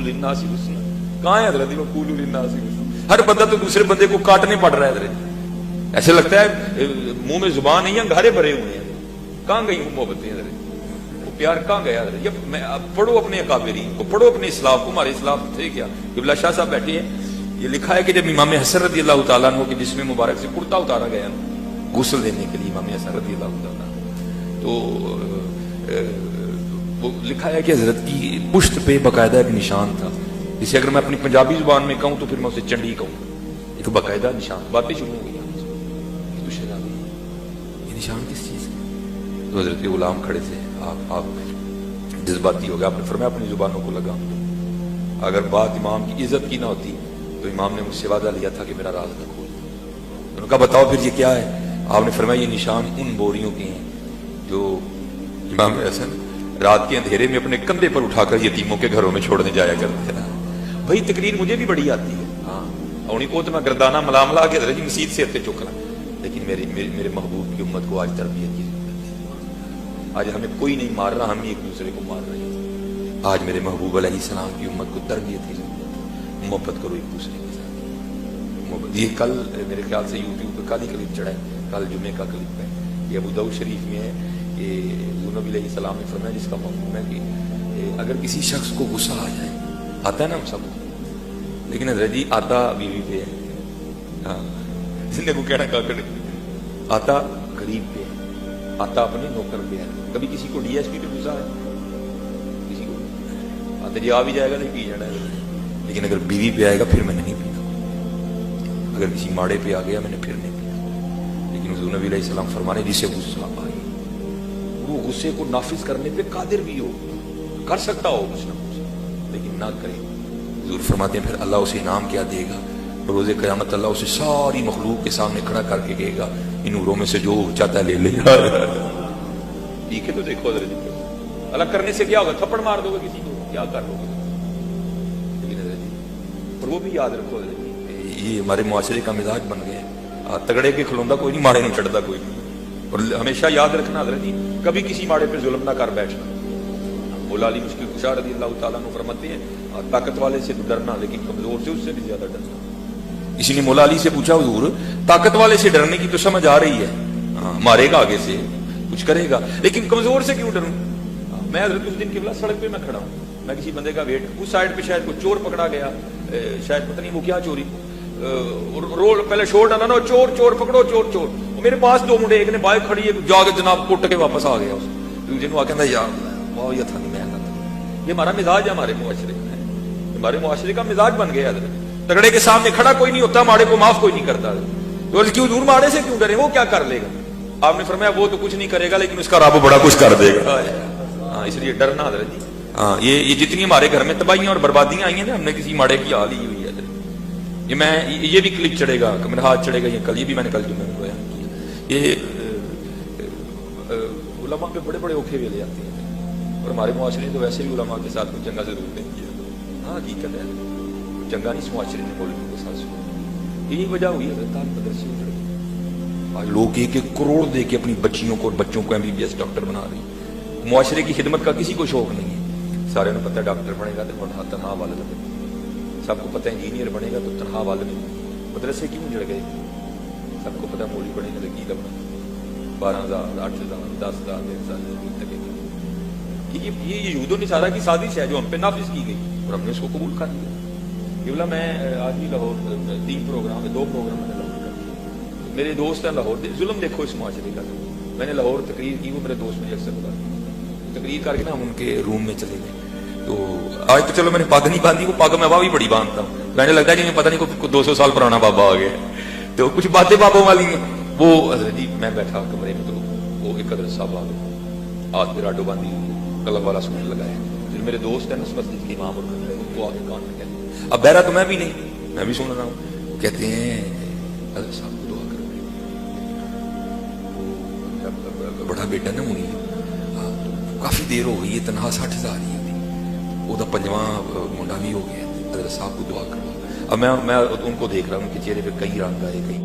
लिन्नास हुस्ना, कहाँ है हजरत वक़ूलू लिन्नास हुस्ना? हर बंदा तो दूसरे बंदे को काटने पड़ रहा है हजरत। ऐसे लगता है मुंह में जुबान नहीं है, अंगारे भरे हुए हैं। कहाँ गई वो मोहब्बतें हजरत, वो प्यार कहाँ गया हजरत? ये पढ़ो अपने अकाबिरीन को, पढ़ो अपने इस्लाफ को। हमारे इस्लाफ थे क्या? किबला शाह साहब बैठे हैं, ये लिखा है कि जब इमाम हसन रज़ी अल्लाह तआला अन्हु के जिस्म मुबारक से कुर्ता उतारा गया गुस्ल देने के लिए इमाम हसन रज़ी अल्लाह तआला, तो वो लिखा है कि हजरत की पुश्त पे बाकायदा एक निशान था, जिसे अगर मैं अपनी पंजाबी जुबान में कहूँ तो फिर मैं उसे चंडी कहूँ, एक बाकायदा निशान। बातें शुरू हो गई, ये निशान किस चीज का? तो हजरत के गुलाम खड़े थे, आप जज्बाती हो गया, आपने फरमाया अपनी जुबानों को लगाम दो। अगर बात इमाम की इज्जत की ना होती तो इमाम ने मुझसे वादा लिया था कि मेरा राज न खोल। उन्होंने कहा बताओ फिर ये क्या है? आपने फरमाया ये निशान उन बोरियों के हैं जो इमाम हसन रात के अंधेरे में अपने कंधे पर उठाकर यतीमों के घरों में छोड़ने जाया करते थे। भाई तकरीर मुझे भी बड़ी आती है, हाँ, और को तो मैं गर्दाना मलामला के हजरत जी मसीद से हत्ते चुकना, लेकिन मेरे महबूब की उम्मत को आज तरबियत की जरूरत है। आज हमें कोई नहीं मार रहा, हम ही एक दूसरे को मार रहे हैं। आज मेरे महबूब अलैहिस्सलाम की उम्मत को तरबियत की जरूरत है। मोहब्बत करो एक दूसरे के साथ। ये कल मेरे ख्याल से यूट्यूब पर कल ही क्लिप चढ़ा है, कल जुमे का क्लिप है, ये अबू दाऊद शरीफ में है। ये नबी अलैहिस्सलाम ने फरमाया जिसका मफहूम है कि अगर किसी शख्स को गुस्सा आ जाए, आता है ना हम सबको, लेकिन हजरत जी आता बीवी पे है, हाँ, जिसने को कहना का कर, आता गरीब पे है, आता अपने नौकर पे है। कभी किसी को डीएसपी पे गुस्सा है, किसी को आता जी आ भी जाएगा नहीं पी जाना है, लेकिन अगर बीवी पे आएगा फिर मैंने नहीं पीना। अगर किसी माड़े पे आ गया मैंने फिर नहीं पीना। लेकिन हुज़ूर नबी अलैहिस्सलाम फरमाने जिसे गुस्सा आए वो गुस्से को नाफिज करने पे कादिर भी हो, कर सकता हो कुछ ना कुछ, लेकिन ना करे। हुज़ूर फरमाते हैं फिर अल्लाह उसे इनाम क्या देगा? रोज़े क़यामत अल्लाह उसे सारी मखलूक के सामने खड़ा करके कहेगा इन नूरों में से जो चाहता है ले ले। ठीक है, तो देखो अलग करने से क्या होगा? थप्पड़ मार दोगे किसी को, क्या कर लोगे? और वो भी याद रखो, ये हमारे मुआशरे का मिजाज बन गया, तगड़े के खिलौंदा कोई नहीं, माड़े नहीं चढ़ता कोई नहीं। और हमेशा याद रखना हज़रत जी, कभी किसी माड़े पर जुल्म ना कर बैठना। मौला अली मुश्किल कुशा रज़ी अल्लाह तआला अन्हु फरमाते हैं ताकत वाले से डरना, लेकिन कमजोर से उससे भी ज्यादा डरना। इसी ने मौला अली से पूछा हुजूर ताकत वाले से डरने की तो समझ आ रही है, हाँ, मारेगा आगे से कुछ करेगा, लेकिन कमजोर से क्यों डरूं? मैं हज़रत उस दिन किबला सड़क पे मैं खड़ा हूँ, मैं किसी बंदे का वेट, उस साइड पे शायद कोई चोर पकड़ा गया, शायद पता नहीं वो क्या चोरी, रोल पहले शोर डाला ना, चोर चोर पकड़ो चोर चोर। मेरे पास दो मुंडे, एक ने बाइक खड़ी है, जाके जनाब कुट के वापस आ गया, दूसरे ने आके यार वाह ये था नहीं मैं। ये हमारा मिजाज है, हमारे मुआशरे का है, हमारे मुआशरे का मिजाज बन गया। तगड़े के सामने खड़ा कोई नहीं होता, माड़े को माफ कोई नहीं करता। तो क्यों दूर माड़े से क्यों डरे? वो क्या कर लेगा? आपने फरमाया वो तो कुछ नहीं करेगा, लेकिन उसका रब बड़ा कुछ कर देगा। हाँ, इसलिए डरना हज़रत जी। हाँ, ये जितनी हमारे घर में तबाहियां और बर्बादियां आई हैं ना, हमने किसी माड़े की हाल ही हुई है। ये भी क्लिप चढ़ेगा, मेरा हाथ चढ़ेगा, ये कल, ये भी मैंने कल जुम्मे में बयान किया। ये उलमा पे बड़े बड़े औखे वेले आते हैं, और हमारे मुआशरे ने तो वैसे भी उलमा के साथ कुछ चंगा जरूर नहीं किया। हाँ, हकीकत है, चंगा नहीं इस मुआशरे ने मौलवियों के साथ सुना। यही वजह हुई है मदरसे उजड़ गए। आज लोग एक करोड़ दे के अपनी बच्चियों को और बच्चों को MBBS डॉक्टर बना रही है। मुआशरे की खिदमत का किसी को शौक नहीं है। सारे ने पता है डॉक्टर बनेगा तो तनहा वाले लगे, सबको पता है इंजीनियर बनेगा तो तनहा वाले में। मदरसे क्यों उजड़ गए? सबको पता है मौलवी बनेगा तो की लगना 12,000 8,000 10,000 1,000 ये यहूदों ने सारा की साजिश है जो हम पे नाफिज की गई, और हमने उसको कबूल कर लिया। ये मैं आज भी लाहौर 3 प्रोग्राम है, 2 प्रोग्राम मैंने लाहौर कर दिए। मेरे दोस्त हैं लाहौर, जुल्म देखो इस मुआशरे का। मैंने लाहौर तकरीर की, वो मेरे दोस्त मुझे अक्सर बता तकरीर करके ना हम उनके रूम में चले गए। तो आज तो चलो मैंने पग नहीं बांधी, वो पग मैं वहां भी बड़ी बांधता हूँ, मैंने लगता है कि पता नहीं को 200 साल पुराना बाबा आ गया। तो कुछ बातें बाबों वाली वो हज़रत जी, मैं बैठा कमरे में, तो वो एक हज़रत साहब आ गए, हाथ पे राडो बांधी, कलर वाला सूट लगाया। फिर मेरे दोस्त है ना मस्जिद के इमाम, और वो आगे कान में कहते, अब बहरा तो मैं भी नहीं, मैं भी सुन रहा हूँ, कहते हैं हज़रत साहब को दुआ करो, बड़ा बेटा ना मुनी, काफी देर हो गई है, तनहा 60,000 ही ਉਹਦਾ 5ਵਾਂ मुंडा भी हो गया, हज़रत साहब को दुआ करवा। अब मैं उनको देख रहा हूँ उनके चेहरे पे कई रंग आए, कई